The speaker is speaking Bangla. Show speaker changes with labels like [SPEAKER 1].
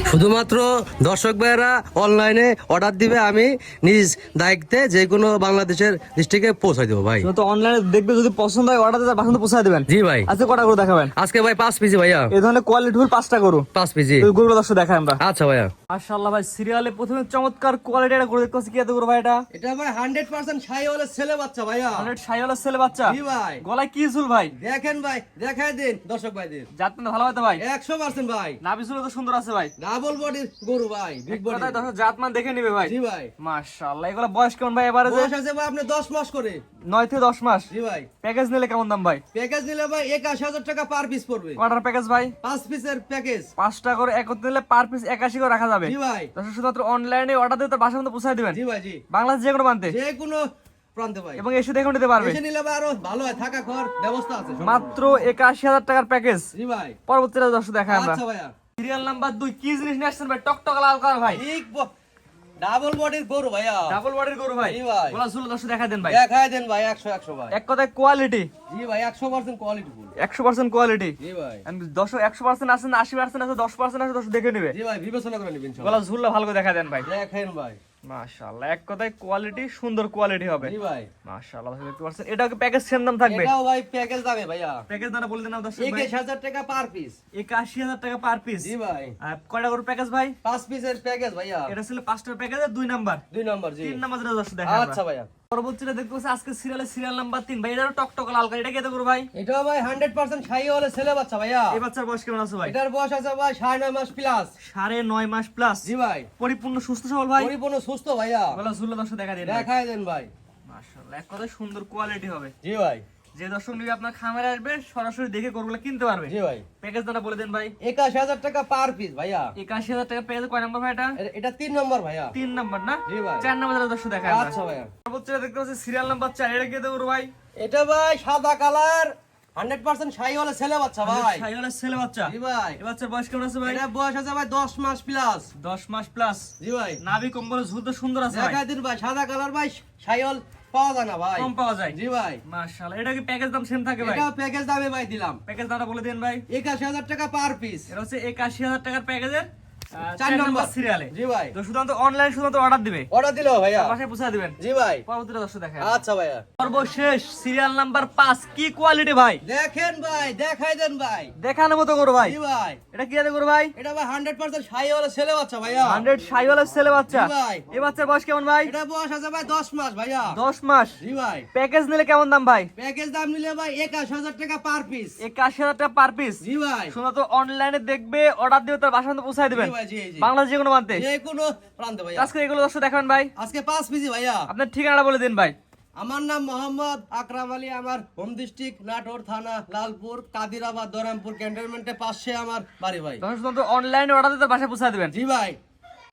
[SPEAKER 1] শুধুমাত্র দর্শক ভাইয়েরা অনলাইনে অর্ডার দিবে, আমি নিজ দায়িত্বে যে কোনো বাংলাদেশের ডিস্ট্রিক্টে পৌঁছাই দেবো ভাই।
[SPEAKER 2] তো অনলাইনে দেখবে, যদি পছন্দ হয় অর্ডার দিতে বাসন পৌঁছায় দেবেন।
[SPEAKER 1] জি ভাই।
[SPEAKER 2] আজকে কটা গরু দেখাবেন?
[SPEAKER 1] আজকে ভাই 5 পিস ভাইয়া।
[SPEAKER 2] এই ধরনের কোয়ালিটি ফুল 5টা গরু,
[SPEAKER 1] 5 পিস।
[SPEAKER 2] গরুগুলো দর্শক দেখাই আমরা।
[SPEAKER 1] আচ্ছা ভাইয়া।
[SPEAKER 2] মাশাআল্লাহ ভাই, সিরিয়ালে প্রথমে চমৎকার কোয়ালিটি একটা গরু দেখতে পাচ্ছি। কি এত গরু ভাই এটা?
[SPEAKER 1] এটা ভাই 100% শাহিওয়ালের ছেলে বাচ্চা ভাইয়া।
[SPEAKER 2] 100 শাহিওয়ালের ছেলে বাচ্চা।
[SPEAKER 1] জি ভাই।
[SPEAKER 2] গলায় কি ঝুল ভাই?
[SPEAKER 1] দেখেন ভাই, দেখাই দিন দর্শক ভাইদের।
[SPEAKER 2] জাত মানে ভালো হয়তো ভাই?
[SPEAKER 1] 100% ভাই।
[SPEAKER 2] নাভি ঝুল তো সুন্দর আছে ভাই।
[SPEAKER 1] ডাবল বডির গরু ভাই, বিগ বডি।
[SPEAKER 2] কথায় দর্শক জাত মান দেখে নিবে ভাই।
[SPEAKER 1] জি ভাই।
[SPEAKER 2] মাশাআল্লাহ, এগুলা বয়স কেমন ভাই? এবারে
[SPEAKER 1] বয়স আছে ভাই আপনি 10 মাস করে।
[SPEAKER 2] 9 থেকে 10 মাস।
[SPEAKER 1] জি ভাই।
[SPEAKER 2] প্যাকেজ নিলে কেমন দাম ভাই?
[SPEAKER 1] প্যাকেজ নিলে ভাই 81,000 টাকা পার পিস পড়বে।
[SPEAKER 2] অর্ডার প্যাকেজ ভাই?
[SPEAKER 1] 5 পিসের প্যাকেজ।
[SPEAKER 2] 5টা করে একত্রে নিলে পার পিস 81 করে রাখা যাবে।
[SPEAKER 1] জি ভাই।
[SPEAKER 2] দর্শক শুধুমাত্র অনলাইনে অর্ডার দিয়ে তার বাসার মধ্যে পৌঁছায় দিবেন।
[SPEAKER 1] জি ভাই। জি।
[SPEAKER 2] বাংলাদেশ যে কোনো প্রান্তে,
[SPEAKER 1] যে কোনো প্রান্তে ভাই।
[SPEAKER 2] এবং এসে দেখে নিতে পারবে।
[SPEAKER 1] এসে নিলে ভাই আরো ভালো হয়, থাকা খাওয়ার ব্যবস্থা আছে।
[SPEAKER 2] মাত্র 81,000 টাকার প্যাকেজ।
[SPEAKER 1] জি ভাই।
[SPEAKER 2] পরবর্তীতে দর্শক দেখাই আমরা।
[SPEAKER 1] আচ্ছা ভাইয়া।
[SPEAKER 2] সিরিয়াল নাম্বার 2 কি জিনিস নিয়ে আসছেন ভাই? টকটক লাল কালার ভাই।
[SPEAKER 1] ঠিক ডাবল বডির গরু ভাইয়া।
[SPEAKER 2] ডাবল বডির গরু ভাই।
[SPEAKER 1] জি ভাই।
[SPEAKER 2] গলা ঝুল দর্শক দেখা দেন ভাই।
[SPEAKER 1] দেখাই দেন ভাই, 100 ভাই।
[SPEAKER 2] এক কথায় কোয়ালিটি।
[SPEAKER 1] জি ভাই, 100% কোয়ালিটি ফুল।
[SPEAKER 2] 100% কোয়ালিটি।
[SPEAKER 1] জি ভাই।
[SPEAKER 2] দর্শক 100% আছে না 80% আছে, 10% আছে, দর্শক দেখে নেবে।
[SPEAKER 1] জি ভাই, বিবেচনা করে নিবেন সব।
[SPEAKER 2] গলা ঝুলটা ভালো করে দেখা দেন ভাই।
[SPEAKER 1] দেখেন ভাই।
[SPEAKER 2] মাশাআল্লাহ, এক কথায় কোয়ালিটি, সুন্দর কোয়ালিটি হবে।
[SPEAKER 1] জি ভাই।
[SPEAKER 2] মাশাআল্লাহ, দেখতে পাচ্ছেন। এটাও কি প্যাকেজ সেম দাম থাকবে?
[SPEAKER 1] এটাও ভাই প্যাকেজ দামে ভাইয়া।
[SPEAKER 2] প্যাকেজ দাম বলে দেন দর্শক ভাই।
[SPEAKER 1] 21,000 টাকা পার পিস।
[SPEAKER 2] 81,000 টাকা পার পিস।
[SPEAKER 1] জি ভাই।
[SPEAKER 2] আর কয়টা করে প্যাকেজ ভাই?
[SPEAKER 1] 5 পিসের প্যাকেজ ভাইয়া।
[SPEAKER 2] এটা ছিল 5টার প্যাকেজের 2 নাম্বার।
[SPEAKER 1] 2 নাম্বার। জি।
[SPEAKER 2] 3 নাম্বার যেটা দর্শক দেখা আমরা।
[SPEAKER 1] আচ্ছা ভাইয়া।
[SPEAKER 2] পরবর্তীতে দেখতে পাচ্ছি আজকে সিরিয়াল নাম্বার 3 ভাই। এটারও টকটক লাল কালার। এটা কি এত গরু ভাই?
[SPEAKER 1] এটাও ভাই 100% শাহিওয়ালের ছেলে বাচ্চা ভাইয়া।
[SPEAKER 2] এই বাচ্চার বয়স কেমন আছে ভাই?
[SPEAKER 1] এটার বয়স আছে ভাই 9.5 মাস প্লাস।
[SPEAKER 2] 9.5 মাস প্লাস।
[SPEAKER 1] জি ভাই।
[SPEAKER 2] পরিপূর্ণ সুস্থ সবল ভাই।
[SPEAKER 1] পরিপূর্ণ সুস্থ ভাইয়া।
[SPEAKER 2] গলা ঝুল দর্শক দেখা দেন।
[SPEAKER 1] দেখাই দেন ভাই।
[SPEAKER 2] মাশাআল্লাহ, এক কথায় সুন্দর কোয়ালিটি হবে।
[SPEAKER 1] জি ভাই।
[SPEAKER 2] যে দর্শক নিবে আপনার খামারে আসবে, সরাসরি দেখে গরুগুলো কিনতে পারবে।
[SPEAKER 1] জি ভাই।
[SPEAKER 2] প্যাকেজ দামটা বলে দেন ভাই।
[SPEAKER 1] 81,000 টাকা পার পিস ভাইয়া।
[SPEAKER 2] 81,000 টাকা প্যাকেজ। কয় নাম্বার ভাই এটা?
[SPEAKER 1] এটা 3 নম্বর ভাইয়া।
[SPEAKER 2] 3 নাম্বার না?
[SPEAKER 1] জি ভাই।
[SPEAKER 2] 4 নাম্বার যেটা দর্শক দেখা আমরা।
[SPEAKER 1] আচ্ছা ভাইয়া।
[SPEAKER 2] পরবর্তীতে দেখতে পাচ্ছি সিরিয়াল নাম্বার 4। এটা কি এত গরু ভাই?
[SPEAKER 1] এটা ভাই সাদা কালার 100% শাহিওয়ালের ছেলে বাচ্চা ভাই।
[SPEAKER 2] শাহিওয়ালের ছেলে বাচ্চা।
[SPEAKER 1] জি ভাই।
[SPEAKER 2] এই বাচ্চার বয়স কেমন আছে ভাই?
[SPEAKER 1] এটা বয়স আছে ভাই 10 মাস প্লাস।
[SPEAKER 2] 10 মাস প্লাস।
[SPEAKER 1] জি ভাই।
[SPEAKER 2] নাভি কম্বল ঝুল তো সুন্দর আছে ভাই।
[SPEAKER 1] দেখাই দিন ভাই, সাদা কালার ভাই, শাহিওয়াল পাওয়া যায় না ভাই।
[SPEAKER 2] কম পাওয়া যায়।
[SPEAKER 1] জি ভাই।
[SPEAKER 2] মাশাআল্লাহ, এটা কি প্যাকেজ দাম সেম থাকে ভাই?
[SPEAKER 1] এটা প্যাকেজ দামে ভাই দিলাম।
[SPEAKER 2] প্যাকেজ দামটা বলে দেন ভাই।
[SPEAKER 1] 81,000 টাকা পার পিস।
[SPEAKER 2] এটা হচ্ছে 81,000 টাকার প্যাকেজের
[SPEAKER 1] 4
[SPEAKER 2] 4
[SPEAKER 1] নম্বর
[SPEAKER 2] নাম্বার সিরিয়ালে।
[SPEAKER 1] জি ভাই।
[SPEAKER 2] তো শুধুমাত্র অনলাইন শুধুমাত্র অর্ডার দিবে,
[SPEAKER 1] অর্ডার দিলো ভাইয়া।
[SPEAKER 2] বাসায় পৌঁছে দিবেন।
[SPEAKER 1] জি ভাই।
[SPEAKER 2] পরবর্তীতে দর্শক দেখা
[SPEAKER 1] আচ্ছা ভাইয়া।
[SPEAKER 2] সর্বশেষ সিরিয়াল নাম্বার 5। কি কোয়ালিটি ভাই?
[SPEAKER 1] দেখেন ভাই, দেখাই দেন ভাই।
[SPEAKER 2] দেখানোর মতো গরু ভাই।
[SPEAKER 1] জি ভাই।
[SPEAKER 2] এটা কি আছে গরু ভাই?
[SPEAKER 1] এটা ভাই 100% শাহিওয়ালের ছেলে বাচ্চা ভাইয়া।
[SPEAKER 2] 100 শাহিওয়ালের ছেলে বাচ্চা।
[SPEAKER 1] জি ভাই।
[SPEAKER 2] এই বাচ্চার বয়স কেমন ভাই?
[SPEAKER 1] এটা বয়স আছে ভাই 10 মাস ভাইয়া।
[SPEAKER 2] 10 মাস।
[SPEAKER 1] জি ভাই।
[SPEAKER 2] প্যাকেজ নিলে কেমন দাম ভাই?
[SPEAKER 1] প্যাকেজ দাম নিলে ভাই 81,000 টাকা পার পিস।
[SPEAKER 2] 81,000 টাকা পার পিস।
[SPEAKER 1] জি ভাই।
[SPEAKER 2] শুধুমাত্র অনলাইনে দেখবে, অর্ডার দিবে, তার বাসার মধ্যে পৌঁছায় দিবেন।
[SPEAKER 1] জি ভাই। জি জি।
[SPEAKER 2] বাংলাদেশ যে কোনো প্রান্তে।
[SPEAKER 1] যে কোনো প্রান্তে ভাইয়া।
[SPEAKER 2] আজকে এগুলো দর্শক দেখাবেন ভাই।
[SPEAKER 1] আজকে 5 পিস ভাইয়া।
[SPEAKER 2] আপনার ঠিকানাটা বলে দিন ভাই।
[SPEAKER 1] আমার নাম মোহাম্মদ আকরাম আলী, আমার হোম ডিস্ট্রিক্ট নাটোর থানা, লালপুর, কাদিরাবাদ, দরামপুর ক্যান্টনমেন্টের পাশে আমার বাড়ি ভাই।
[SPEAKER 2] দর্শক শুধুমাত্র অনলাইনে অর্ডার দিতে তার বাসায় পৌঁছায় দিবেন।
[SPEAKER 1] জি ভাই।